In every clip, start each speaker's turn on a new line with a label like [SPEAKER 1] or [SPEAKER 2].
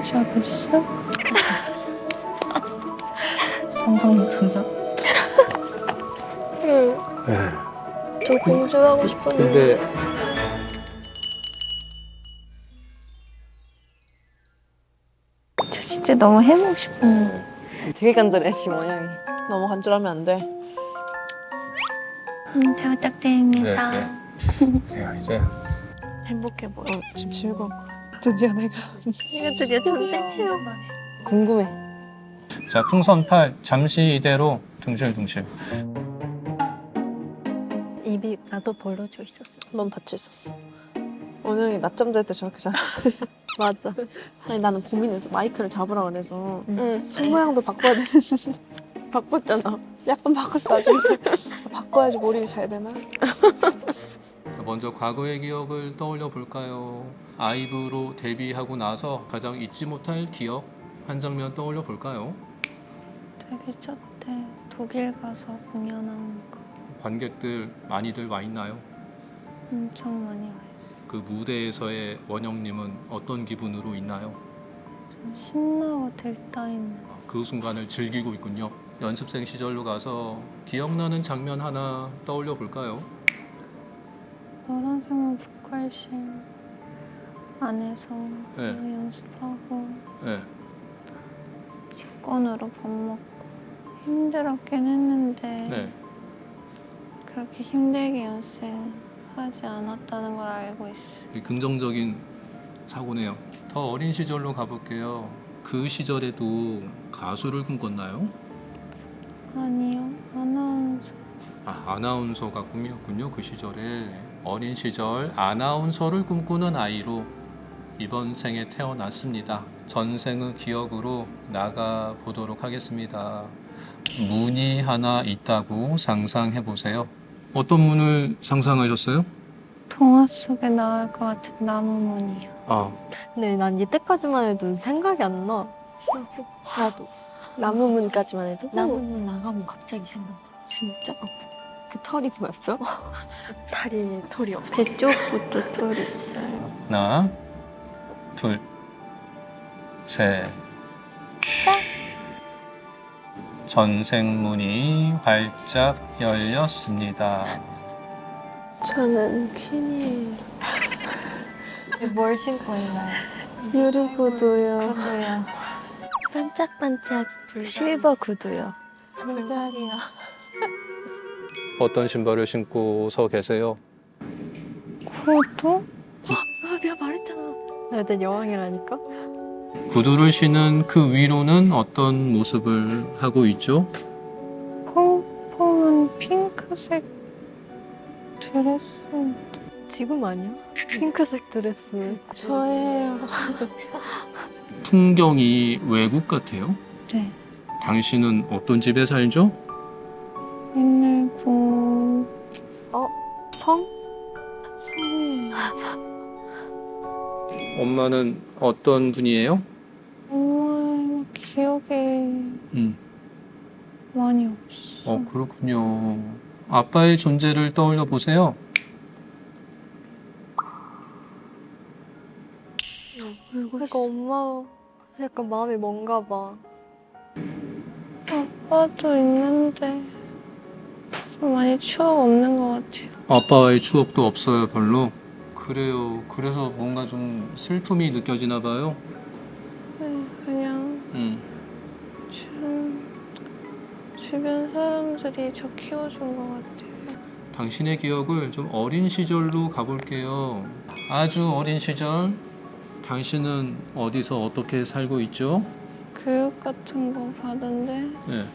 [SPEAKER 1] 헤어져야겠어?
[SPEAKER 2] 삼성전자?
[SPEAKER 3] 응.
[SPEAKER 4] 네.
[SPEAKER 3] 저 공주하고 싶었는데.
[SPEAKER 4] 근데
[SPEAKER 1] 저 진짜 너무 해보고 싶었는데.
[SPEAKER 2] 되게 간절해 지금 원영이.
[SPEAKER 5] 너무 간절하면 안 돼.
[SPEAKER 1] 잘 부탁드립니다.
[SPEAKER 4] 제가 이제
[SPEAKER 5] 행복해 보여. 지금 즐거운 거. 드디어 내가.
[SPEAKER 3] 이거 드디어 전생 체험.
[SPEAKER 2] 궁금해.
[SPEAKER 4] 자 풍선 8 잠시 이대로 둥실둥실.
[SPEAKER 3] 입이 나도 벌어져 있었어.
[SPEAKER 5] 넌 닫혀 있었어. 원영이 낮잠 잘 때 저렇게 자.
[SPEAKER 3] 맞아.
[SPEAKER 5] 아니 나는 고민했어. 마이크를 잡으라 그래서
[SPEAKER 3] 응.
[SPEAKER 5] 손 모양도 바꿔야 되는지.
[SPEAKER 3] 바꿨잖아.
[SPEAKER 5] 약간 바꿨어 나중에. 바꿔야지 몰입이 잘 되나?
[SPEAKER 4] 자, 먼저 과거의 기억을 떠올려 볼까요? 아이브로 데뷔하고 나서 가장 잊지 못할 기억 한 장면 떠올려 볼까요?
[SPEAKER 1] 데뷔 첫 때 독일 가서 공연한 거
[SPEAKER 4] 관객들 많이들 와 있나요?
[SPEAKER 1] 엄청 많이 와 있어.
[SPEAKER 4] 그 무대에서의 원영님은 어떤 기분으로 있나요?
[SPEAKER 1] 좀 신나고 들떠 있는.
[SPEAKER 4] 그 순간을 즐기고 있군요. 연습생 시절로 가서 기억나는 장면 하나 떠올려 볼까요?
[SPEAKER 1] 노란색만 보컬실 안에서
[SPEAKER 4] 네.
[SPEAKER 1] 연습하고
[SPEAKER 4] 네.
[SPEAKER 1] 직권으로 밥 먹고 힘들었긴 했는데
[SPEAKER 4] 네.
[SPEAKER 1] 그렇게 힘들게 연습하지 않았다는 걸 알고 있어.
[SPEAKER 4] 긍정적인 사고네요. 더 어린 시절로 가볼게요. 그 시절에도 가수를 꿈꿨나요?
[SPEAKER 1] 아니요, 아나운서.
[SPEAKER 4] 아나운서가 꿈이었군요. 그 시절에 어린 시절 아나운서를 꿈꾸는 아이로 이번 생에 태어났습니다. 전생의 기억으로 나가 보도록 하겠습니다. 문이 하나 있다고 상상해 보세요. 어떤 문을 상상하셨어요?
[SPEAKER 1] 동화 속에 나올 것 같은 나무문이요.
[SPEAKER 3] 근데 난 이때까지만 해도 생각이 안 나.
[SPEAKER 5] 나도. 나무문까지만 해도.
[SPEAKER 3] 나무문 나가면 갑자기 생각나.
[SPEAKER 5] 진짜?
[SPEAKER 3] 그 털이 보였어?
[SPEAKER 5] 다리에 털이 없어.
[SPEAKER 1] 제 쪽부터 털 있어요.
[SPEAKER 4] 하나, 둘, 셋. 전생문이 활짝 열렸습니다.
[SPEAKER 5] 저는 퀸이에요.
[SPEAKER 1] 뭘 신고 있나요?
[SPEAKER 5] 유리구두요.
[SPEAKER 1] 저도요.
[SPEAKER 3] 반짝반짝 실버 구두요.
[SPEAKER 1] 불자리요.
[SPEAKER 4] 어떤 신발을 신고 서 계세요?
[SPEAKER 1] 구두?
[SPEAKER 3] 아 내가 말했잖아. 내 여왕이라니까?
[SPEAKER 4] 구두를 신은 그 위로는 어떤 모습을 하고 있죠?
[SPEAKER 1] 퐁퐁한 핑크색 드레스.
[SPEAKER 3] 지금 아니야? 핑크색 드레스.
[SPEAKER 5] 저예요.
[SPEAKER 4] 풍경이 외국 같아요.
[SPEAKER 1] 네.
[SPEAKER 4] 당신은 어떤 집에 살죠?
[SPEAKER 1] 옛날 구
[SPEAKER 3] 성?
[SPEAKER 5] 성이에요.
[SPEAKER 4] 엄마는 어떤 분이에요?
[SPEAKER 1] 엄마 기억에 많이 없어.
[SPEAKER 4] 그렇군요. 아빠의 존재를 떠올려 보세요.
[SPEAKER 3] 그러니까 엄마 약간 마음이 뭔가 봐.
[SPEAKER 1] 아빠도 있는데 많이 추억 없는 것 같아요.
[SPEAKER 4] 아빠와의 추억도 없어요, 별로. 그래요. 그래서 뭔가 좀 슬픔이 느껴지나 봐요.
[SPEAKER 1] 네, 그냥 주변 사람들이 저 키워준 것 같아요.
[SPEAKER 4] 당신의 기억을 좀 어린 시절로 가볼게요. 아주 어린 시절. 당신은 어디서 어떻게 살고 있죠?
[SPEAKER 1] 교육 같은 거 받은데
[SPEAKER 4] 네.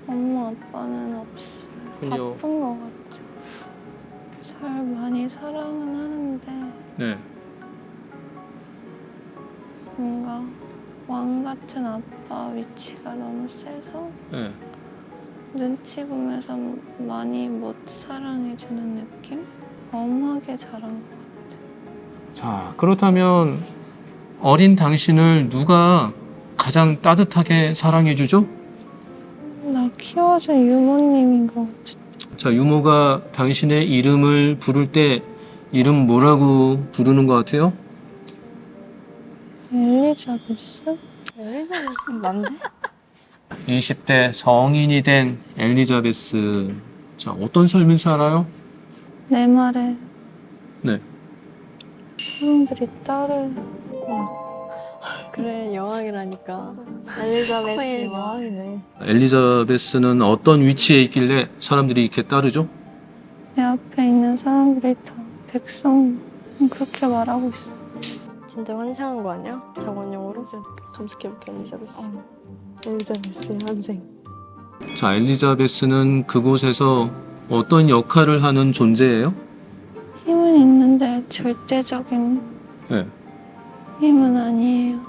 [SPEAKER 1] 엄마 아빠는 없어요.
[SPEAKER 4] 그요.
[SPEAKER 1] 바쁜 것 같아. 잘 많이 사랑은 하는데
[SPEAKER 4] 네.
[SPEAKER 1] 뭔가 왕 같은 아빠 위치가 너무 세서
[SPEAKER 4] 네.
[SPEAKER 1] 눈치 보면서 많이 못 사랑해주는 느낌? 엄하게 자란 것 같아.
[SPEAKER 4] 자, 그렇다면 어린 당신을 누가 가장 따뜻하게 사랑해주죠?
[SPEAKER 1] 나 키워준 유모님인 것 같아.
[SPEAKER 4] 자, 유모가 당신의 이름을 부를 때 이름 뭐라고 부르는 것 같아요?
[SPEAKER 1] 엘리자베스?
[SPEAKER 2] 난데?
[SPEAKER 4] 20대 성인이 된 엘리자베스. 자, 어떤 삶을 살아요?
[SPEAKER 1] 내 말에
[SPEAKER 4] 네.
[SPEAKER 1] 사람들이 딸을
[SPEAKER 2] 그래 여왕이라니까.
[SPEAKER 3] 엘리자베스 뭐.
[SPEAKER 2] 여왕이네.
[SPEAKER 4] 엘리자베스는 어떤 위치에 있길래 사람들이 이렇게 따르죠?
[SPEAKER 1] 내 앞에 있는 사람들이 다 백성 그렇게 말하고 있어.
[SPEAKER 3] 진짜 환생한 거 아니야? 자본용으로?
[SPEAKER 5] 검색해볼게 엘리자베스. 엘리자베스의 환생.
[SPEAKER 4] 자, 엘리자베스는 그곳에서 어떤 역할을 하는 존재예요?
[SPEAKER 1] 힘은 있는데 절대적인
[SPEAKER 4] 네.
[SPEAKER 1] 힘은 아니에요.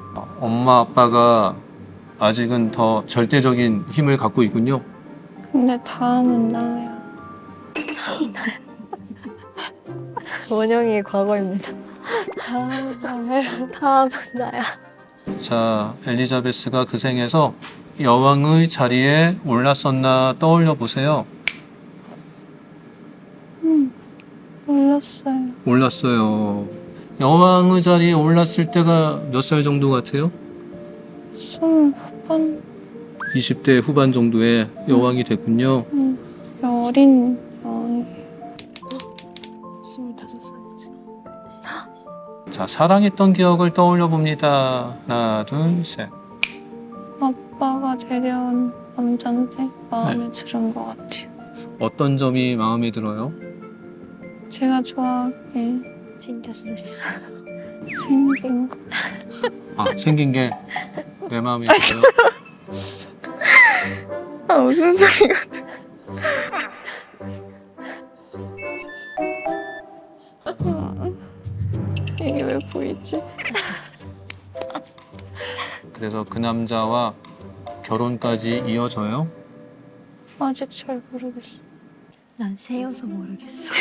[SPEAKER 4] 엄마 아빠가 아직은 더 절대적인 힘을 갖고 있군요.
[SPEAKER 1] 근데 다음은 나야.
[SPEAKER 3] 원영이의 과거입니다. 다음은 나야.
[SPEAKER 4] 자, 엘리자베스가 그 생에서 여왕의 자리에 올랐었나 떠올려 보세요.
[SPEAKER 1] 몰랐어요.
[SPEAKER 4] 올랐어요. 여왕의 자리에 올랐을 때가 몇 살 정도 같아요?
[SPEAKER 1] 20후반
[SPEAKER 4] 20대 후반 정도의 여왕이 됐군요.
[SPEAKER 1] 어린 여왕이
[SPEAKER 5] 25살이지.
[SPEAKER 4] 자, 사랑했던 기억을 떠올려 봅니다. 하나, 둘, 셋.
[SPEAKER 1] 아빠가 데려온 남잔데 마음에 드는 것 같아요.
[SPEAKER 4] 어떤 점이 마음에 들어요?
[SPEAKER 1] 제가 좋아하게
[SPEAKER 3] 생겼어.
[SPEAKER 1] 생긴 거.
[SPEAKER 4] 아, 생긴 게 내 마음에 들어요.
[SPEAKER 5] 아 무슨 소리 같아. 이게 왜 보이지?
[SPEAKER 4] 그래서 그 남자와 결혼까지 이어져요?
[SPEAKER 1] 아직 잘 모르겠어.
[SPEAKER 3] 난 새여서 모르겠어.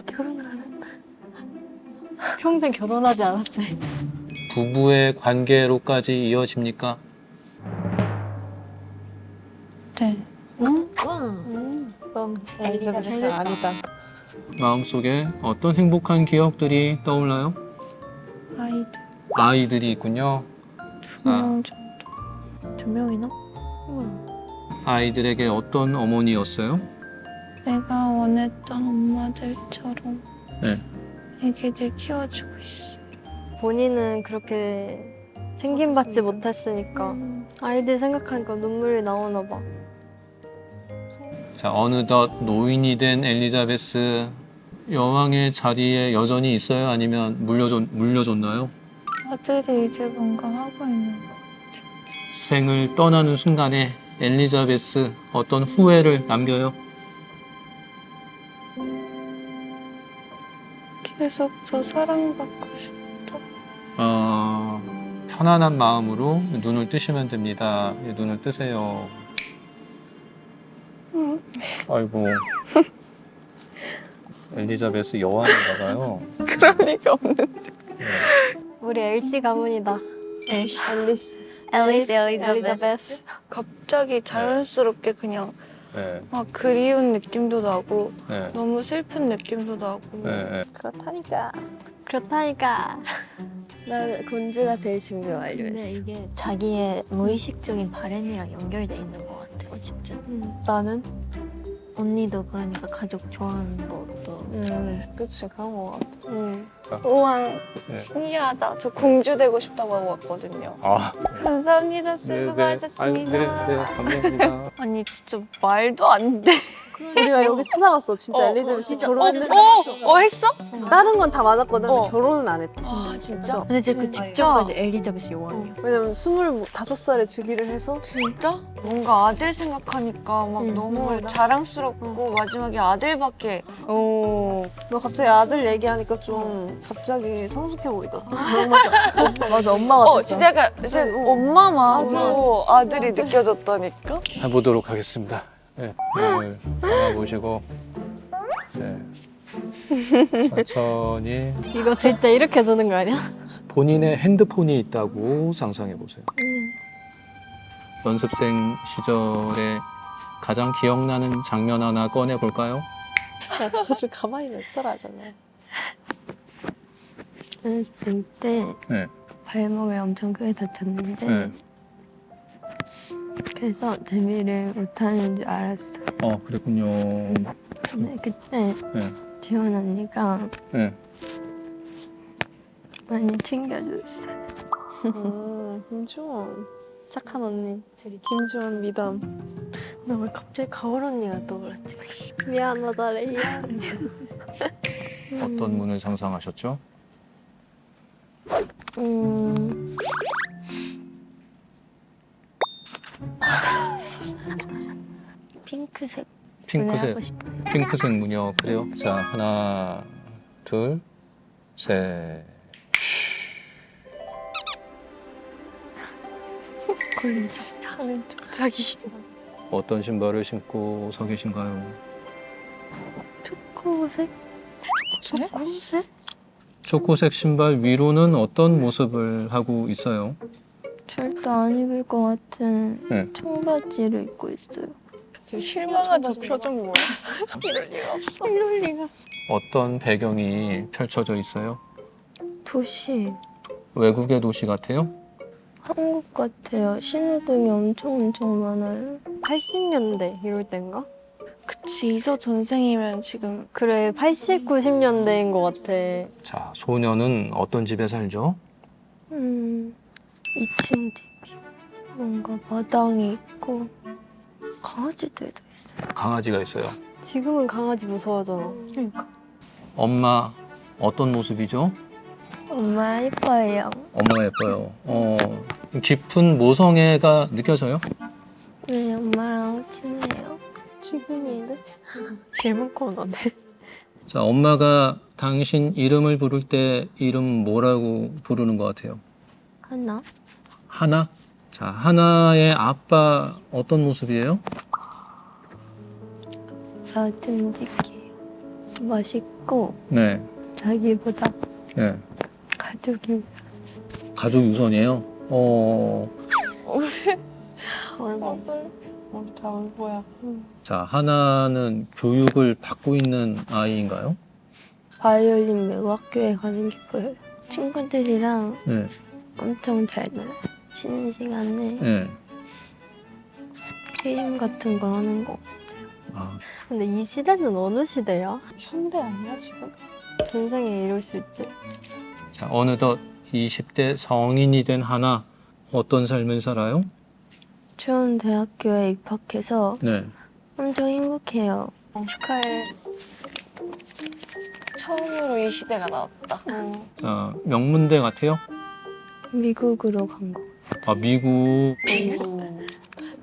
[SPEAKER 5] 결혼을 안 했다.
[SPEAKER 2] 평생 결혼하지 않았대.
[SPEAKER 4] 부부의 관계로까지 이어집니까?
[SPEAKER 1] 네.
[SPEAKER 2] 넌 엘리자베스가 아니다.
[SPEAKER 4] 마음속에 어떤 행복한 기억들이 떠올라요?
[SPEAKER 1] 아이들
[SPEAKER 4] 아이들이 있군요.
[SPEAKER 1] 2명 정도.
[SPEAKER 3] 2명이나?
[SPEAKER 4] 아이들에게 어떤 어머니였어요?
[SPEAKER 1] 내가 원했던 엄마들처럼
[SPEAKER 4] 네.
[SPEAKER 1] 애기들 키워주고 있어.
[SPEAKER 3] 본인은 그렇게 챙김받지 못했으니까 아이들 생각하니까 눈물이 나오나 봐.
[SPEAKER 4] 자, 어느덧 노인이 된 엘리자베스. 여왕의 자리에 여전히 있어요? 아니면 물려줬나요?
[SPEAKER 1] 아들이 이제 뭔가 하고 있는 거.
[SPEAKER 4] 생을 떠나는 순간에 엘리자베스 어떤 후회를 남겨요?
[SPEAKER 1] 계속 더 사랑받고 싶다.
[SPEAKER 4] 편안한 마음으로 눈을 뜨시면 됩니다. 예, 눈을 뜨세요. 아이고. 엘리자베스 여왕인가 봐요.
[SPEAKER 5] 그럴 리가 없는데.
[SPEAKER 3] 우리 엘씨 가문이다.
[SPEAKER 5] 앨리스.
[SPEAKER 3] 엘리자베스.
[SPEAKER 1] 갑자기 자연스럽게 그냥
[SPEAKER 4] 네,
[SPEAKER 1] 막 그리운 느낌도 나고
[SPEAKER 4] 네,
[SPEAKER 1] 너무 슬픈 느낌도 나고.
[SPEAKER 4] 네.
[SPEAKER 5] 그렇다니까.
[SPEAKER 3] 그렇다니까.
[SPEAKER 2] 나는 군주가 될 준비 완료했어.
[SPEAKER 6] 근데 이게 자기의 무의식적인 바램이랑 연결돼 있는 것 같아. 진짜.
[SPEAKER 5] 나는?
[SPEAKER 6] 언니도 그러니까 가족 좋아하는 것도.
[SPEAKER 5] 그치 그런 거 같아.
[SPEAKER 1] 우와
[SPEAKER 4] 네.
[SPEAKER 1] 신기하다. 저 공주 되고 싶다고 하고 왔거든요.
[SPEAKER 4] 아,
[SPEAKER 1] 감사합니다. 수고하셨습니다.
[SPEAKER 4] 네, 감사합니다.
[SPEAKER 1] 아니 진짜 말도 안 돼.
[SPEAKER 5] 우리가 여기 찾아봤어. 진짜 엘리자베스 결혼했는데.
[SPEAKER 1] 했어?
[SPEAKER 5] 다른 건 다 맞았거든.
[SPEAKER 1] 어.
[SPEAKER 5] 결혼은 안 했다.
[SPEAKER 1] 아 진짜?
[SPEAKER 6] 근데 진짜 그 직전까지 엘리자베스 여왕이야.
[SPEAKER 5] 왜냐면 25살에 즉위를 해서
[SPEAKER 1] 진짜? 뭔가 아들 생각하니까 막 너무 자랑스럽고 마지막에 아들밖에.
[SPEAKER 5] 너 갑자기 아들 얘기하니까 좀 갑자기 성숙해 보이더라.
[SPEAKER 2] 맞아 엄마 같았어.
[SPEAKER 1] 진짜 약간 진짜 엄마 마음으로 아들이 느껴졌다니까?
[SPEAKER 4] 해보도록 하겠습니다. 네, 몸을 모시고 천천히
[SPEAKER 3] 이거 들 때 이렇게 드는 거 아니야?
[SPEAKER 4] 본인의 핸드폰이 있다고 상상해 보세요. 연습생 시절에 가장 기억나는 장면 하나 꺼내 볼까요?
[SPEAKER 5] 야, 너 좀 가만히 냅둬라, 잖아.
[SPEAKER 2] 연습생 때
[SPEAKER 4] 네.
[SPEAKER 2] 발목을 엄청 크게 다쳤는데
[SPEAKER 4] 네.
[SPEAKER 2] 그래서 데뷔를 못하는 줄 알았어요.
[SPEAKER 4] 그랬군요.
[SPEAKER 2] 근데 그때
[SPEAKER 4] 네.
[SPEAKER 2] 지원 언니가
[SPEAKER 4] 네.
[SPEAKER 2] 많이 챙겨줬어요.
[SPEAKER 5] 김지원.
[SPEAKER 2] 착한 언니.
[SPEAKER 5] 김지원 미담.
[SPEAKER 2] 나 왜 갑자기 가을 언니가 떠올랐지?
[SPEAKER 3] 미안하다 레이야.
[SPEAKER 4] 어떤 문을 상상하셨죠?
[SPEAKER 2] 핑크색
[SPEAKER 4] 핑크색.
[SPEAKER 2] 하고 싶어요.
[SPEAKER 4] 핑크색 문요. 그래요? 자, 하나, 둘, 셋.
[SPEAKER 2] 걸린 척 자기.
[SPEAKER 4] 어떤 신발을 신고 서 계신가요?
[SPEAKER 2] 초코색? 초록색?
[SPEAKER 4] 초코색 신발 위로는 어떤 모습을 하고 있어요?
[SPEAKER 2] 절대 안 입을 것 같은
[SPEAKER 4] 네.
[SPEAKER 2] 청바지를 입고 있어요.
[SPEAKER 5] 실망한 저 표정 뭐야?
[SPEAKER 2] 이럴 리가.
[SPEAKER 4] 어떤 배경이 펼쳐져 있어요?
[SPEAKER 2] 도시
[SPEAKER 4] 외국의 도시 같아요?
[SPEAKER 2] 한국 같아요. 신호등이 엄청 많아요.
[SPEAKER 3] 80년대 이럴 땐가?
[SPEAKER 1] 그치 이서 전생이면 지금
[SPEAKER 3] 그래 80, 90년대인 것 같아.
[SPEAKER 4] 자, 소녀는 어떤 집에 살죠?
[SPEAKER 2] 2층 집이 뭔가 마당이 있고 강아지들도 있어요.
[SPEAKER 4] 강아지가 있어요.
[SPEAKER 3] 지금은 강아지 무서워하잖아.
[SPEAKER 2] 그러니까
[SPEAKER 4] 엄마 어떤 모습이죠?
[SPEAKER 2] 엄마 예뻐요.
[SPEAKER 4] 엄마 예뻐요. 깊은 모성애가 느껴져요?
[SPEAKER 2] 네, 엄마랑 친해요.
[SPEAKER 5] 지금인데?
[SPEAKER 2] 질문 코너네.
[SPEAKER 4] 자, 엄마가 당신 이름을 부를 때 이름 뭐라고 부르는 것 같아요?
[SPEAKER 2] 하나?
[SPEAKER 4] 하나? 자, 하나의 아빠 어떤 모습이에요?
[SPEAKER 2] 듬직해요. 멋있고
[SPEAKER 4] 네.
[SPEAKER 2] 자기보다
[SPEAKER 4] 네.
[SPEAKER 2] 가족이
[SPEAKER 4] 가족 유선이에요.
[SPEAKER 5] 우리 다 울보야.
[SPEAKER 4] 자, 하나는 교육을 받고 있는 아이인가요?
[SPEAKER 2] 바이올린 배우 학교에 가는 게 보여요. 친구들이랑
[SPEAKER 4] 네.
[SPEAKER 2] 엄청 잘 놀아요. 쉬는 시간에
[SPEAKER 4] 네.
[SPEAKER 2] 게임 같은 거 하는 거.
[SPEAKER 4] 아,
[SPEAKER 3] 근데 이 시대는 어느 시대야?
[SPEAKER 5] 현대 아니야 지금?
[SPEAKER 3] 전생에 이럴 수 있지.
[SPEAKER 4] 자, 어느덧 20대 성인이 된 하나 어떤 삶을 살아요?
[SPEAKER 2] 좋은 대학교에 입학해서
[SPEAKER 4] 네.
[SPEAKER 2] 엄청 행복해요.
[SPEAKER 1] 축하해. 처음으로 이 시대가 나왔다.
[SPEAKER 4] 자, 명문대 같아요?
[SPEAKER 2] 미국으로 간 거.
[SPEAKER 4] 아, 미국.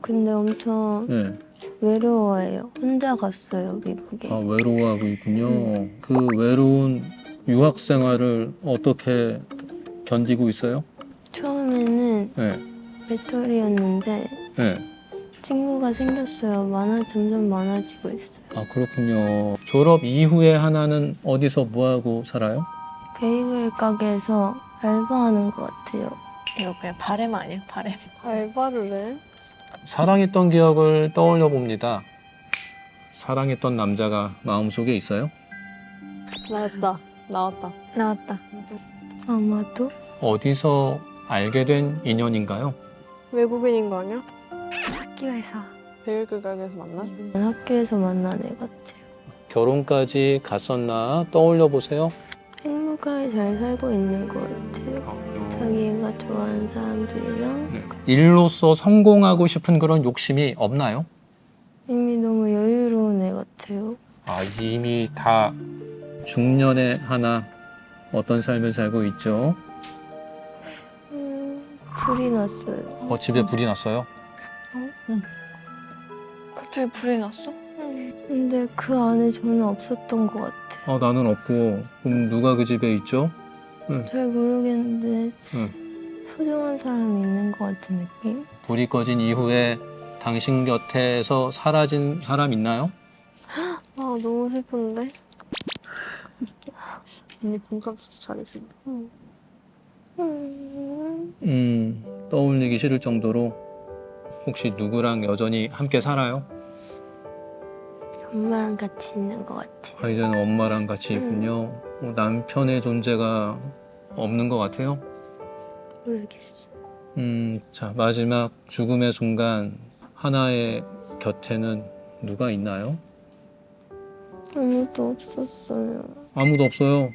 [SPEAKER 2] 근데 엄청
[SPEAKER 4] 네.
[SPEAKER 2] 외로워해요. 혼자 갔어요, 미국에.
[SPEAKER 4] 아, 외로워하고 있군요. 그 외로운 유학 생활을 어떻게 견디고 있어요?
[SPEAKER 2] 처음에는
[SPEAKER 4] 네.
[SPEAKER 2] 외톨이였는데
[SPEAKER 4] 네.
[SPEAKER 2] 친구가 생겼어요. 점점 많아지고 있어요.
[SPEAKER 4] 아, 그렇군요. 졸업 이후에 하나는 어디서 뭐하고 살아요?
[SPEAKER 2] 베이글 가게에서 알바하는 것 같아요.
[SPEAKER 1] 이거 그냥 바램 아니야 바램.
[SPEAKER 3] 알바를 해?
[SPEAKER 4] 사랑했던 기억을 떠올려 봅니다. 사랑했던 남자가 마음속에 있어요?
[SPEAKER 5] 나왔다.
[SPEAKER 3] 나왔다.
[SPEAKER 2] 아마도
[SPEAKER 4] 어디서 알게 된 인연인가요?
[SPEAKER 3] 외국인인 거 아니야?
[SPEAKER 1] 학교에서.
[SPEAKER 5] 베일그 가게에서 만나?
[SPEAKER 2] 학교에서 만난 애 같아요.
[SPEAKER 4] 결혼까지 갔었나 떠올려 보세요.
[SPEAKER 2] 행복하게 잘 살고 있는 것 같아요. 자기가 좋아하는 사람들이랑
[SPEAKER 4] 네. 일로서 성공하고 싶은 그런 욕심이 없나요?
[SPEAKER 2] 이미 너무 여유로운 애 같아요.
[SPEAKER 4] 아, 이미 다 중년의 하나 어떤 삶을 살고 있죠?
[SPEAKER 2] 불이 났어요.
[SPEAKER 4] 집에 불이 났어요?
[SPEAKER 1] 갑자기 불이 났어?
[SPEAKER 2] 근데 그 안에 저는 없었던 것 같아요.
[SPEAKER 4] 나는 없고 그럼 누가 그 집에 있죠?
[SPEAKER 2] 잘 모르겠는데
[SPEAKER 4] 응.
[SPEAKER 2] 소중한 사람이 있는 것 같은 느낌?
[SPEAKER 4] 불이 꺼진 이후에 당신 곁에서 사라진 사람 있나요?
[SPEAKER 3] 아 너무 슬픈데?
[SPEAKER 5] 언니 공감 진짜 잘해준다.
[SPEAKER 4] 떠올리기 싫을 정도로 혹시 누구랑 여전히 함께 살아요?
[SPEAKER 2] 엄마랑 같이 있는 것 같아요.
[SPEAKER 4] 이제는 엄마랑 같이 있군요. 남편의 존재가 없는 것 같아요?
[SPEAKER 2] 모르겠어.
[SPEAKER 4] 자, 마지막 죽음의 순간 하나의 곁에는 누가 있나요?
[SPEAKER 2] 아무도 없었어요.
[SPEAKER 4] 아무도 없어요.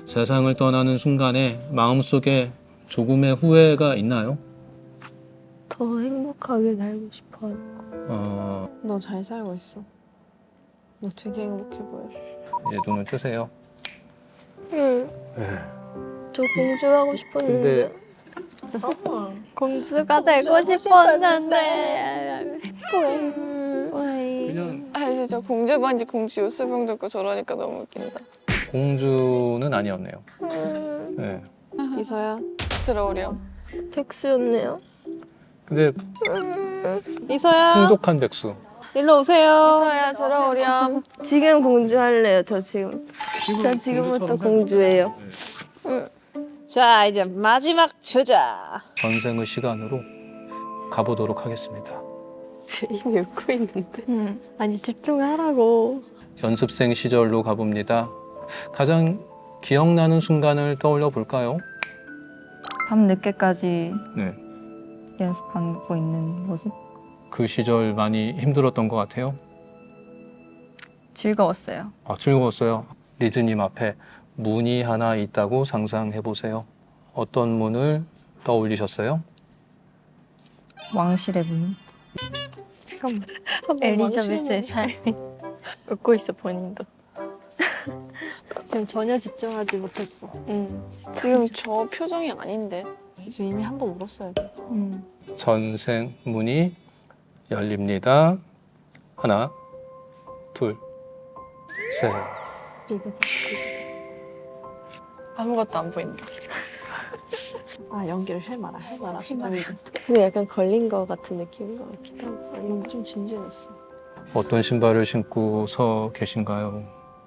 [SPEAKER 4] 세상을 떠나는 순간에 마음속에 조금의 후회가 있나요?
[SPEAKER 2] 더 행복하게 살고 싶어요.
[SPEAKER 5] 너 잘 살고 있어. 너 되게 행복해 보여.
[SPEAKER 4] 이제 눈을 뜨세요.
[SPEAKER 2] 응.
[SPEAKER 4] 네.
[SPEAKER 2] 저 공주하고 싶었는데.
[SPEAKER 3] 공주가 되고 싶었는데.
[SPEAKER 4] 그냥
[SPEAKER 1] 아 진짜 공주 반지 공주 요술봉 듣고 저러니까 너무 웃긴다.
[SPEAKER 4] 공주는 아니었네요. 네.
[SPEAKER 5] 이서야.
[SPEAKER 1] 들어오렴.
[SPEAKER 2] 백수였네요.
[SPEAKER 4] 근데
[SPEAKER 5] 이서야.
[SPEAKER 4] 풍족한 백수.
[SPEAKER 5] 일로 오세요.
[SPEAKER 1] 서야 들어오렴.
[SPEAKER 2] 지금 공주 할래요. 저 지금부터 공주예요.
[SPEAKER 5] 자, 이제 마지막 주자.
[SPEAKER 4] 전생의 시간으로 가보도록 하겠습니다.
[SPEAKER 5] 쟤 이미 웃고 있는데.
[SPEAKER 3] 아니 집중하라고.
[SPEAKER 4] 연습생 시절로 가봅니다. 가장 기억나는 순간을 떠올려 볼까요?
[SPEAKER 7] 밤 늦게까지
[SPEAKER 4] 네.
[SPEAKER 7] 연습하고 있는 모습
[SPEAKER 4] 그 시절 많이 힘들었던 것 같아요.
[SPEAKER 7] 즐거웠어요.
[SPEAKER 4] 아, 즐거웠어요. 리즈님 앞에 문이 하나 있다고 상상해 보세요. 어떤 문을 떠올리셨어요?
[SPEAKER 7] 왕실의 문.
[SPEAKER 3] 잠깐만. 엘리자베스의 삶이 웃고 있어 본인도. 지금 전혀 집중하지 못했어.
[SPEAKER 1] 지금 저 표정이 아닌데.
[SPEAKER 5] 이제 이미 한 번 울었어야 돼.
[SPEAKER 4] 전생 문이 열립니다. 하나, 둘, 셋.
[SPEAKER 1] 아무것도 안 보인다.
[SPEAKER 5] 아, 연기를 해봐라. 순간이지.
[SPEAKER 2] 근데 약간 걸린 거 같은 느낌인 것 같기도 하고.
[SPEAKER 5] 아니면 좀 진지했어.
[SPEAKER 4] 어떤 신발을 신고 서 계신가요?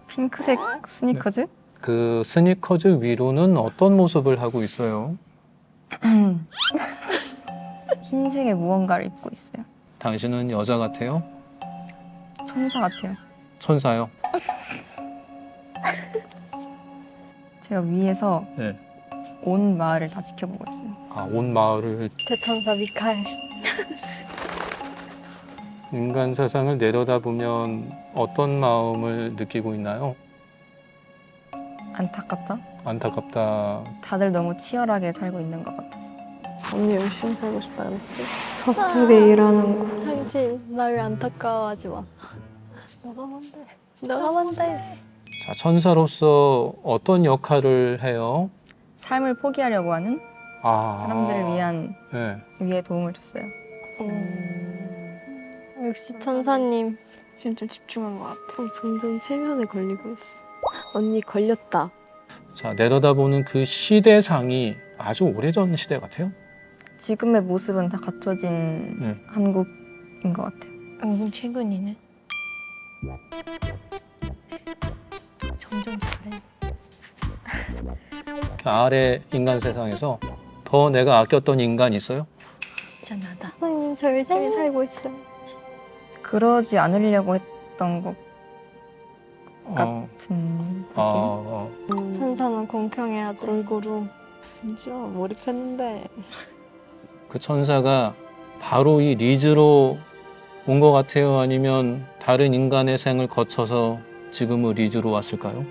[SPEAKER 7] 핑크색 스니커즈?
[SPEAKER 4] 그 스니커즈 위로는 어떤 모습을 하고 있어요?
[SPEAKER 7] 흰색의 무언가를 입고 있어요.
[SPEAKER 4] 당신은 여자 같아요?
[SPEAKER 7] 천사 같아요.
[SPEAKER 4] 천사요?
[SPEAKER 7] 제가 위에서
[SPEAKER 4] 네.
[SPEAKER 7] 온 마을을 다 지켜보고 있어요.
[SPEAKER 4] 아, 온 마을을
[SPEAKER 3] 대천사 미카엘.
[SPEAKER 4] 인간 세상을 내려다보면 어떤 마음을 느끼고 있나요?
[SPEAKER 7] 안타깝다?
[SPEAKER 4] 안타깝다.
[SPEAKER 7] 다들 너무 치열하게 살고 있는 것 같아서.
[SPEAKER 5] 언니 열심히 살고 싶다 그랬지?
[SPEAKER 2] 바쁘게 일하는 거.
[SPEAKER 3] 당신 날 안타까워하지 마. 너가 뭔데? 너가 뭔데?
[SPEAKER 4] 자, 천사로서 어떤 역할을 해요?
[SPEAKER 7] 삶을 포기하려고 하는
[SPEAKER 4] 아,
[SPEAKER 7] 사람들을 위한
[SPEAKER 4] 네.
[SPEAKER 7] 위에 도움을 줬어요.
[SPEAKER 3] 역시 천사님.
[SPEAKER 1] 지금 좀 집중한 것 같아.
[SPEAKER 2] 점점 최면에 걸리고 있어. 언니 걸렸다.
[SPEAKER 4] 자, 내려다보는 그 시대상이 아주 오래전 시대 같아요.
[SPEAKER 7] 지금의 모습은 다 갖춰진
[SPEAKER 4] 네.
[SPEAKER 7] 한국인 것 같아요.
[SPEAKER 6] 최근이네. 점점 잘해.
[SPEAKER 4] 그 아래 인간 세상에서 더 내가 아꼈던 인간 있어요?
[SPEAKER 6] 진짜 나다.
[SPEAKER 3] 선생님 저 열심히 살고 있어요.
[SPEAKER 7] 그러지 않으려고 했던 것
[SPEAKER 4] 어,
[SPEAKER 7] 같은 느낌?
[SPEAKER 3] 천사는 공평해야 돼.
[SPEAKER 5] 골고루. 진짜 몰입했는데.
[SPEAKER 4] 그 천사가 바로 이 리즈로 온 것 같아요? 아니면 다른 인간의 생을 거쳐서 지금의 리즈로 왔을까요?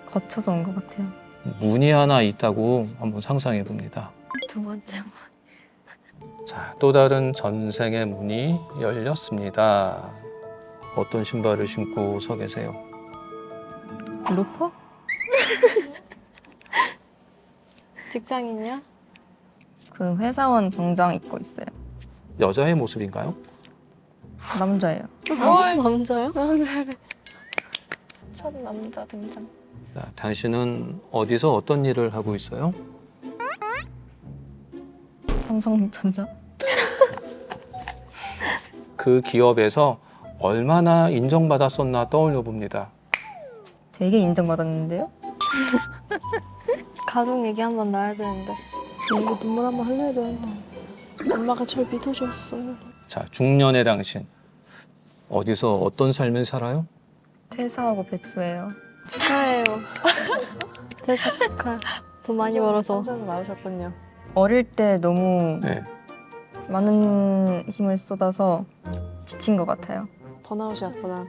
[SPEAKER 7] 거쳐서 온 것 같아요.
[SPEAKER 4] 문이 하나 있다고 한번 상상해 봅니다.
[SPEAKER 6] 두 번째.
[SPEAKER 4] 자, 또 다른 전생의 문이 열렸습니다. 어떤 신발을 신고 서 계세요?
[SPEAKER 7] 루퍼?
[SPEAKER 3] 직장인이야?
[SPEAKER 7] 그 회사원 정장 입고 있어요.
[SPEAKER 4] 여자의 모습인가요?
[SPEAKER 7] 남자예요.
[SPEAKER 3] 남자요?
[SPEAKER 1] 첫 남자 등장.
[SPEAKER 4] 자, 당신은 어디서 어떤 일을 하고 있어요?
[SPEAKER 7] 삼성전자?
[SPEAKER 4] 그 기업에서 얼마나 인정받았었나 떠올려 봅니다.
[SPEAKER 7] 되게 인정받았는데요?
[SPEAKER 3] 가족 얘기 한번 나야 되는데.
[SPEAKER 5] 이거 눈물 한번 흘려야 돼. 엄마가 절 믿어줬어요.
[SPEAKER 4] 자, 중년의 당신. 어디서 어떤 삶을 살아요?
[SPEAKER 7] 퇴사하고 백수예요.
[SPEAKER 3] 축하해요. 대사 축하. 돈 많이 벌어서.
[SPEAKER 5] 성장이 많으셨군요.
[SPEAKER 7] 어릴 때 너무
[SPEAKER 4] 네.
[SPEAKER 7] 많은 힘을 쏟아서 지친 것 같아요.
[SPEAKER 5] 번아웃이었구나.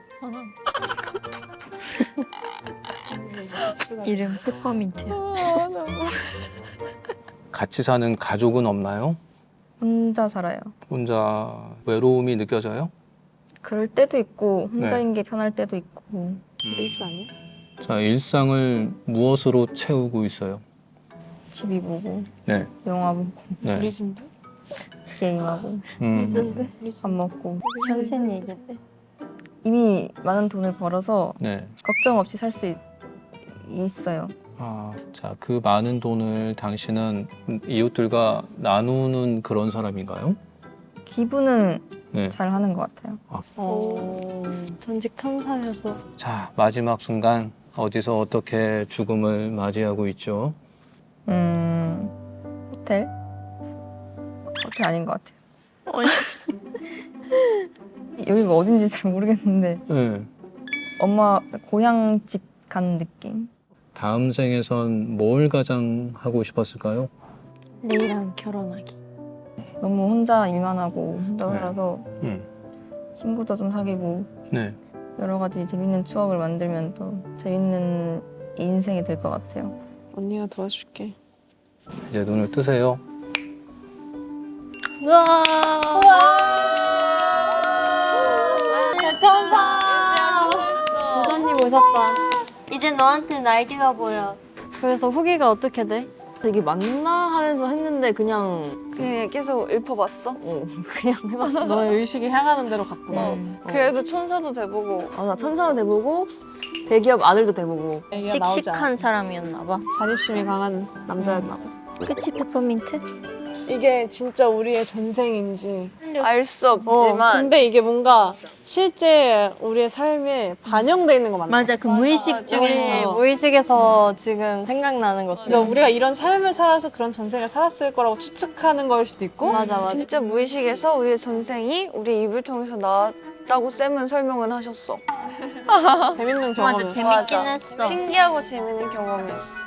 [SPEAKER 6] 이름 페퍼민트야.
[SPEAKER 4] 같이 사는 가족은 없나요?
[SPEAKER 7] 혼자 살아요.
[SPEAKER 4] 혼자 외로움이 느껴져요?
[SPEAKER 7] 그럴 때도 있고 혼자인
[SPEAKER 4] 네.
[SPEAKER 7] 게 편할 때도 있고.
[SPEAKER 5] 일지 아니야?
[SPEAKER 4] 자, 일상을 무엇으로 채우고 있어요?
[SPEAKER 7] TV 보고
[SPEAKER 4] 네.
[SPEAKER 7] 영화 보고
[SPEAKER 4] 네.
[SPEAKER 5] 리진데?
[SPEAKER 7] 게임하고 밥 먹고.
[SPEAKER 6] 전생 얘기인데.
[SPEAKER 7] 이미 많은 돈을 벌어서
[SPEAKER 4] 네.
[SPEAKER 7] 걱정 없이 살 수 있어요.
[SPEAKER 4] 아, 자, 그 많은 돈을 당신은 이웃들과 나누는 그런 사람인가요?
[SPEAKER 7] 기분은
[SPEAKER 4] 네.
[SPEAKER 7] 잘 하는 것 같아요.
[SPEAKER 3] 전직 천사여서.
[SPEAKER 4] 자, 마지막 순간 어디서 어떻게 죽음을 맞이하고 있죠?
[SPEAKER 7] 호텔? 호텔 아닌 것 같아요. 여기가 어딘지 잘 모르겠는데
[SPEAKER 4] 네.
[SPEAKER 7] 엄마 고향집 간 느낌.
[SPEAKER 4] 다음 생에선 뭘 가장 하고 싶었을까요?
[SPEAKER 3] 내일랑 결혼하기.
[SPEAKER 7] 너무 혼자 일만 하고 혼자
[SPEAKER 4] 네.
[SPEAKER 7] 살아서 친구도 좀 사귀고
[SPEAKER 4] 네.
[SPEAKER 7] 여러 가지 재밌는 추억을 만들면 더 재밌는 인생이 될 것 같아요.
[SPEAKER 5] 언니가 도와줄게.
[SPEAKER 4] 이제 눈을 뜨세요.
[SPEAKER 3] 우와.
[SPEAKER 5] 천사!
[SPEAKER 3] 부자님 오셨다.
[SPEAKER 6] 이제 너한테 날개가 보여.
[SPEAKER 3] 그래서 후기가 어떻게 돼?
[SPEAKER 8] 되게 맞나 하면서 했는데 그냥
[SPEAKER 1] 그냥 계속 읊어봤어?
[SPEAKER 8] 그냥 해봤어.
[SPEAKER 5] 너의 의식이 향하는 대로 갔구나.
[SPEAKER 1] 그래도 천사도 돼보고
[SPEAKER 8] 나 천사도 돼보고 대기업 아들도 돼보고
[SPEAKER 5] 얘기가 나오지
[SPEAKER 6] 씩씩한
[SPEAKER 5] 않아.
[SPEAKER 6] 사람이었나 봐.
[SPEAKER 5] 자립심이 강한 남자였나 봐.
[SPEAKER 6] 그치 페퍼민트?
[SPEAKER 5] 이게 진짜 우리의 전생인지.
[SPEAKER 1] 알 수 없지만
[SPEAKER 5] 근데 이게 뭔가 실제 우리의 삶에 반영돼 있는 거 맞나?
[SPEAKER 6] 맞아 그 무의식
[SPEAKER 3] 우리
[SPEAKER 6] 중에서
[SPEAKER 3] 무의식에서 지금 생각나는 것들.
[SPEAKER 5] 그러니까 우리가 이런 삶을 살아서 그런 전생을 살았을 거라고 추측하는 걸 수도 있고.
[SPEAKER 3] 맞아.
[SPEAKER 1] 진짜 무의식에서 우리의 전생이 우리 입을 통해서 나왔다고 쌤은 설명을 하셨어.
[SPEAKER 5] 재밌는
[SPEAKER 6] 맞아
[SPEAKER 5] 경험이었어.
[SPEAKER 6] 재밌긴
[SPEAKER 1] 맞아.
[SPEAKER 6] 했어.
[SPEAKER 1] 신기하고 재밌는 경험이었어.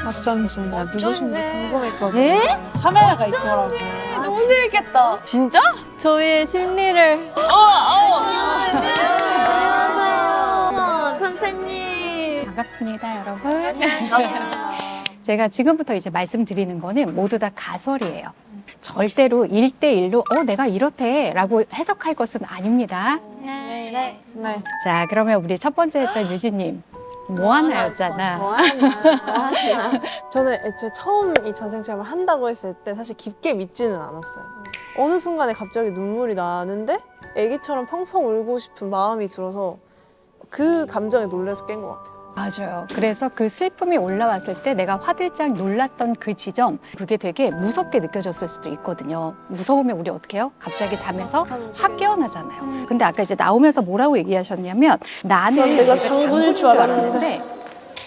[SPEAKER 5] 어쩐지 나 누구신지 궁금했거든. 카메라가 있더라고.
[SPEAKER 1] 너무 재밌겠다.
[SPEAKER 8] 진짜?
[SPEAKER 3] 저희의 심리를.
[SPEAKER 6] 선생님.
[SPEAKER 9] 반갑습니다, 여러분. 제가 지금부터 이제 말씀드리는 거는 모두 다 가설이에요. 절대로 1대1로 내가 이렇대 라고 해석할 것은 아닙니다.
[SPEAKER 5] 네.
[SPEAKER 9] 자, 그러면 우리 첫 번째 했던 유진님. 뭐하나였잖아.
[SPEAKER 5] 저는 애초에 처음 이 전생 체험을 한다고 했을 때 사실 깊게 믿지는 않았어요. 어느 순간에 갑자기 눈물이 나는데 애기처럼 펑펑 울고 싶은 마음이 들어서 그 감정에 놀라서 깬 것 같아요.
[SPEAKER 9] 맞아요. 그래서 그 슬픔이 올라왔을 때 내가 화들짝 놀랐던 그 지점, 그게 되게 무섭게 느껴졌을 수도 있거든요. 무서우면 우리 어떻게 해요? 갑자기 잠에서 확 깨어나잖아요. 근데 아까 이제 나오면서 뭐라고 얘기하셨냐면 나는
[SPEAKER 5] 내가 장군일 줄 알았는데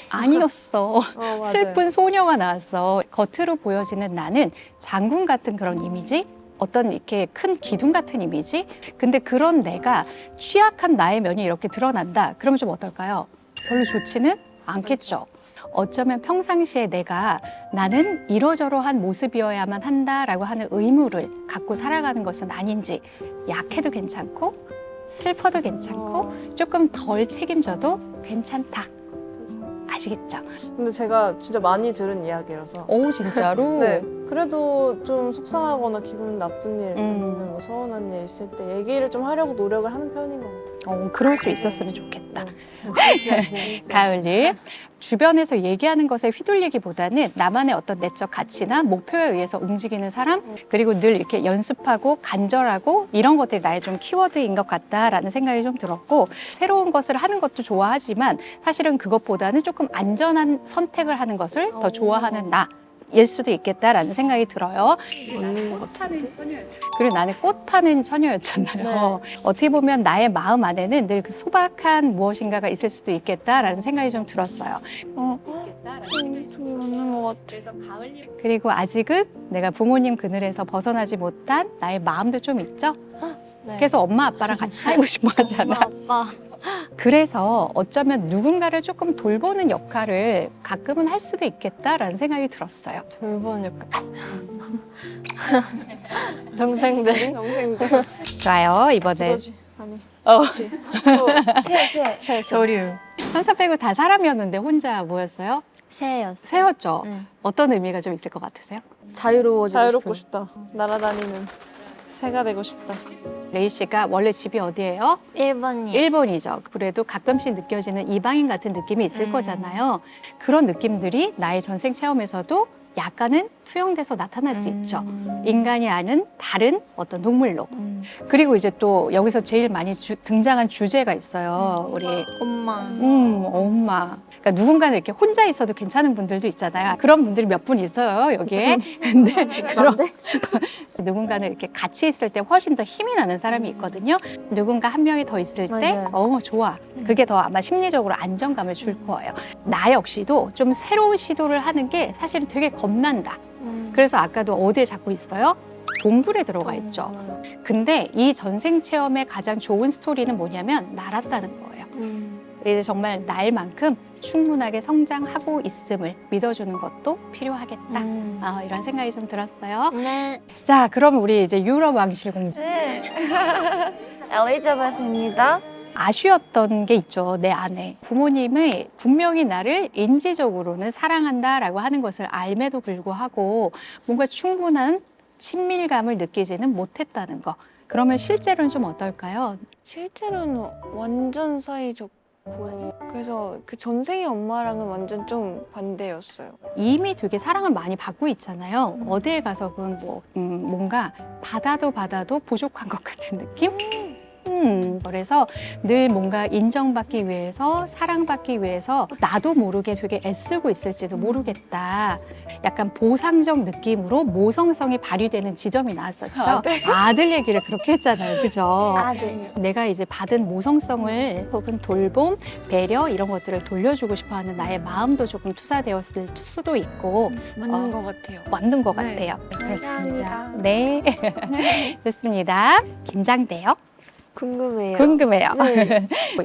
[SPEAKER 9] 아니었어.
[SPEAKER 5] 맞아요.
[SPEAKER 9] 슬픈 소녀가 나왔어. 겉으로 보여지는 나는 장군 같은 그런 이미지? 어떤 이렇게 큰 기둥 같은 이미지? 근데 그런 내가 취약한 나의 면이 이렇게 드러난다. 그러면 좀 어떨까요? 별로 좋지는 않겠죠. 어쩌면 평상시에 내가 나는 이러저러한 모습이어야만 한다라고 하는 의무를 갖고 살아가는 것은 아닌지 약해도 괜찮고 슬퍼도 괜찮고 조금 덜 책임져도 괜찮다. 아시겠죠?
[SPEAKER 5] 근데 제가 진짜 많이 들은 이야기라서
[SPEAKER 9] 오 진짜로?
[SPEAKER 5] 네. 그래도 좀 속상하거나 기분 나쁜 일 아니면 뭐 서운한 일 있을 때 얘기를 좀 하려고 노력을 하는 편인 것 같아요.
[SPEAKER 9] 그럴 수 있었으면 좋겠다.
[SPEAKER 5] 네.
[SPEAKER 9] 가을님, 주변에서 얘기하는 것에 휘둘리기보다는 나만의 어떤 내적 가치나 목표에 의해서 움직이는 사람, 그리고 늘 이렇게 연습하고 간절하고 이런 것들이 나의 좀 키워드인 것 같다라는 생각이 좀 들었고, 새로운 것을 하는 것도 좋아하지만 사실은 그것보다는 조금 안전한 선택을 하는 것을 더 좋아하는 나. 일 수도 있겠다라는 생각이 들어요.
[SPEAKER 2] 맞는 것 같은데.
[SPEAKER 9] 그리고 나는 꽃 파는 처녀였잖아요. 어떻게 보면 나의 마음 안에는 늘 그 소박한 무엇인가가 있을 수도 있겠다라는 생각이 좀 들었어요.
[SPEAKER 1] 맞는 것 같아.
[SPEAKER 9] 그리고 아직은 내가 부모님 그늘에서 벗어나지 못한 나의 마음도 좀 있죠. 그래서 엄마 아빠랑 같이 살고 싶어 하잖아.
[SPEAKER 3] 아빠.
[SPEAKER 9] 그래서 어쩌면 누군가를 조금 돌보는 역할을 가끔은 할 수도 있겠다라는 생각이 들었어요.
[SPEAKER 3] 돌보는 역할. 동생들.
[SPEAKER 9] 좋아요. 이번에
[SPEAKER 5] 그러지. 아니.
[SPEAKER 2] 새.
[SPEAKER 9] 조류. 천사 빼고 다 사람이었는데 혼자 뭐였어요?
[SPEAKER 6] 새였어.
[SPEAKER 9] 새였죠.
[SPEAKER 6] 네.
[SPEAKER 9] 어떤 의미가 좀 있을 것 같으세요?
[SPEAKER 5] 자유롭고 싶다. 날아다니는 새가 되고 싶다.
[SPEAKER 9] 레이 씨가 원래 집이 어디예요?
[SPEAKER 6] 1번이.
[SPEAKER 9] 일본이죠. 그래도 가끔씩 느껴지는 이방인 같은 느낌이 있을 거잖아요. 그런 느낌들이 나의 전생 체험에서도 약간은 투영돼서 나타날 수 있죠. 인간이 아는 다른 어떤 동물로. 그리고 이제 또 여기서 제일 많이 등장한 주제가 있어요. 우리
[SPEAKER 6] 엄마.
[SPEAKER 9] 엄마. 그러니까 누군가는 이렇게 혼자 있어도 괜찮은 분들도 있잖아요. 그런 분들이 몇 분 있어요, 여기에. 근데 그런 누군가는 이렇게 같이 있을 때 훨씬 더 힘이 나는 사람이 있거든요. 누군가 한 명이 더 있을 때,
[SPEAKER 6] 맞아요.
[SPEAKER 9] 좋아. 그게 더 아마 심리적으로 안정감을 줄 거예요. 나 역시도 좀 새로운 시도를 하는 게 사실은 되게 겁난다. 그래서 아까도 어디에 자꾸 있어요? 동굴에 들어가 있죠. 근데 이 전생 체험의 가장 좋은 스토리는 뭐냐면 날았다는 거예요. 이제 정말 날만큼 충분하게 성장하고 있음을 믿어주는 것도 필요하겠다. 이런 생각이 좀 들었어요.
[SPEAKER 6] 네.
[SPEAKER 9] 자, 그럼 우리 이제 유럽 왕실 공주.
[SPEAKER 1] 네. 엘리자베스입니다.
[SPEAKER 9] 아쉬웠던 게 있죠, 내 안에. 부모님이 분명히 나를 인지적으로는 사랑한다라고 하는 것을 알매도 불구하고 뭔가 충분한 친밀감을 느끼지는 못했다는 거. 그러면 실제로는 좀 어떨까요?
[SPEAKER 1] 실제로는 완전 사이좋고 그래서 그 전생의 엄마랑은 완전 좀 반대였어요.
[SPEAKER 9] 이미 되게 사랑을 많이 받고 있잖아요. 어디에 가서건 뭔가 받아도 부족한 것 같은 느낌? 그래서 늘 뭔가 인정받기 위해서, 사랑받기 위해서 나도 모르게 되게 애쓰고 있을지도 모르겠다. 약간 보상적 느낌으로 모성성이 발휘되는 지점이 나왔었죠. 아들 얘기를 그렇게 했잖아요. 그죠?
[SPEAKER 6] 아들.
[SPEAKER 9] 내가 이제 받은 모성성을 혹은 돌봄, 배려 이런 것들을 돌려주고 싶어하는 나의 마음도 조금 투사되었을 수도 있고
[SPEAKER 1] 맞는 것 같아요.
[SPEAKER 9] 맞는 것
[SPEAKER 1] 네.
[SPEAKER 9] 같아요. 그렇습니다. 네. 좋습니다. 긴장돼요?
[SPEAKER 2] 궁금해요.
[SPEAKER 9] 궁금해요.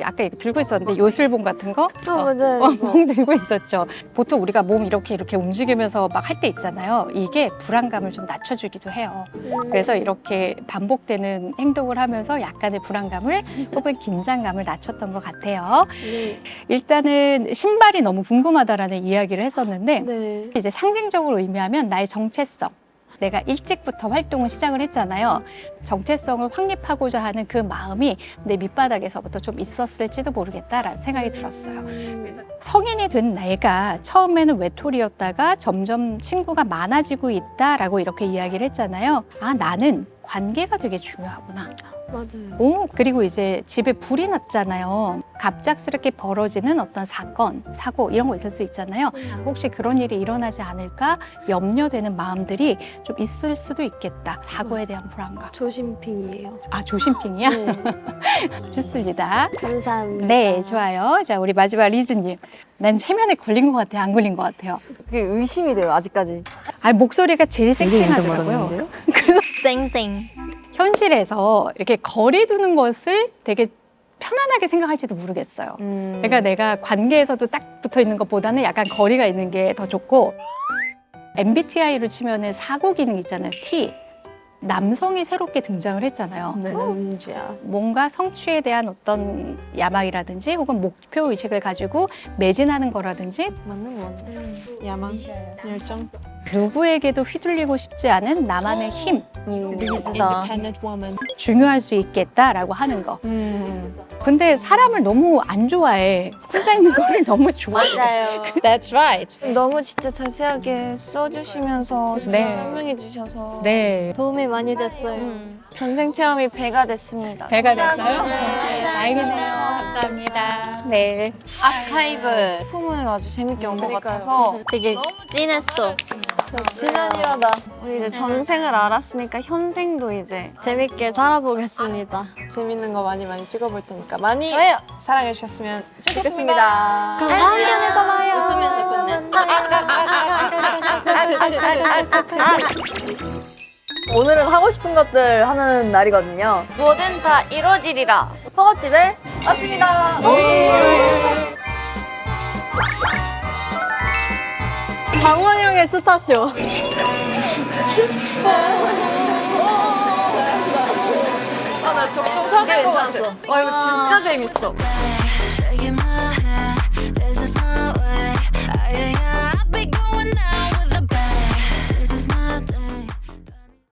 [SPEAKER 9] 아까 들고 있었는데 요술봉 같은 거?
[SPEAKER 2] 맞아요.
[SPEAKER 9] 봉 들고 있었죠. 보통 우리가 몸 이렇게 움직이면서 막 할 때 있잖아요. 이게 불안감을 좀 낮춰주기도 해요. 그래서 이렇게 반복되는 행동을 하면서 약간의 불안감을 혹은 긴장감을 낮췄던 것 같아요. 일단은 신발이 너무 궁금하다라는 이야기를 했었는데 이제 상징적으로 의미하면 나의 정체성. 내가 일찍부터 활동을 시작을 했잖아요. 정체성을 확립하고자 하는 그 마음이 내 밑바닥에서부터 좀 있었을지도 모르겠다라는 생각이 들었어요. 그래서 성인이 된 내가 처음에는 외톨이였다가 점점 친구가 많아지고 있다라고 이렇게 이야기를 했잖아요. 나는 관계가 되게 중요하구나.
[SPEAKER 2] 맞아요.
[SPEAKER 9] 그리고 이제 집에 불이 났잖아요. 갑작스럽게 벌어지는 어떤 사건, 사고 이런 거 있을 수 있잖아요. 혹시 그런 일이 일어나지 않을까 염려되는 마음들이 좀 있을 수도 있겠다. 사고에 대한 불안감.
[SPEAKER 2] 조심핑이에요.
[SPEAKER 9] 조심핑이야? 좋습니다.
[SPEAKER 2] 감사합니다.
[SPEAKER 9] 네, 좋아요. 자, 우리 마지막 리즈님. 난 체면에 걸린 것 같아요? 안 걸린 것 같아요?
[SPEAKER 8] 그게 의심이 돼요, 아직까지.
[SPEAKER 9] 목소리가 제일 섹시하더라고요.
[SPEAKER 6] 쌩쌩.
[SPEAKER 9] 현실에서 이렇게 거리 두는 것을 되게 편안하게 생각할지도 모르겠어요. 그러니까 내가 관계에서도 딱 붙어 있는 것보다는 약간 거리가 있는 게 더 좋고 MBTI로 치면은 사고 기능 있잖아요. T. 남성이 새롭게 등장을 했잖아요.
[SPEAKER 2] 남주야.
[SPEAKER 9] 뭔가 성취에 대한 어떤 야망이라든지 혹은 목표 의식을 가지고 매진하는 거라든지
[SPEAKER 3] 맞는 것 같아요.
[SPEAKER 5] 야망, 열정.
[SPEAKER 9] 누구에게도 휘둘리고 싶지 않은 나만의 힘
[SPEAKER 6] 리즈다.
[SPEAKER 5] Independent woman.
[SPEAKER 9] 중요할 수 있겠다라고 하는 거. 근데 사람을 너무 안 좋아해. 혼자 있는 거를 너무 좋아해.
[SPEAKER 6] 맞아요.
[SPEAKER 5] That's right.
[SPEAKER 1] 너무 진짜 자세하게 써주시면서
[SPEAKER 9] 네.
[SPEAKER 1] 설명해 주셔서
[SPEAKER 9] 네.
[SPEAKER 3] 도움이 많이 됐어요.
[SPEAKER 1] 전생 체험이 배가 됐습니다.
[SPEAKER 9] 배가 됐어요?
[SPEAKER 6] 감사합니다.
[SPEAKER 9] 다행이네요. 감사합니다. 네.
[SPEAKER 6] 아카이브.
[SPEAKER 1] 소문을 아주 재밌게 온 것 같아서
[SPEAKER 6] 되게 찐했어.
[SPEAKER 5] 지난이라다.
[SPEAKER 1] 우리 이제 전생을 알았으니까 현생도 이제
[SPEAKER 3] 재밌게 살아보겠습니다.
[SPEAKER 5] 재밌는 거 많이 많이 찍어볼 테니까 많이
[SPEAKER 1] 좋아요.
[SPEAKER 5] 사랑해 주셨으면 좋겠습니다.
[SPEAKER 3] 그럼 다음 편에서 봐요.
[SPEAKER 8] 오늘은 하고 싶은 것들 하는 날이거든요.
[SPEAKER 1] 뭐든 다 이루어지리라.
[SPEAKER 8] 허거집에 왔습니다.
[SPEAKER 3] 장원 형의 스타쇼.
[SPEAKER 5] 나 적금 사줄 것 같아. 와 이거 진짜 재밌어.
[SPEAKER 10] shaking my head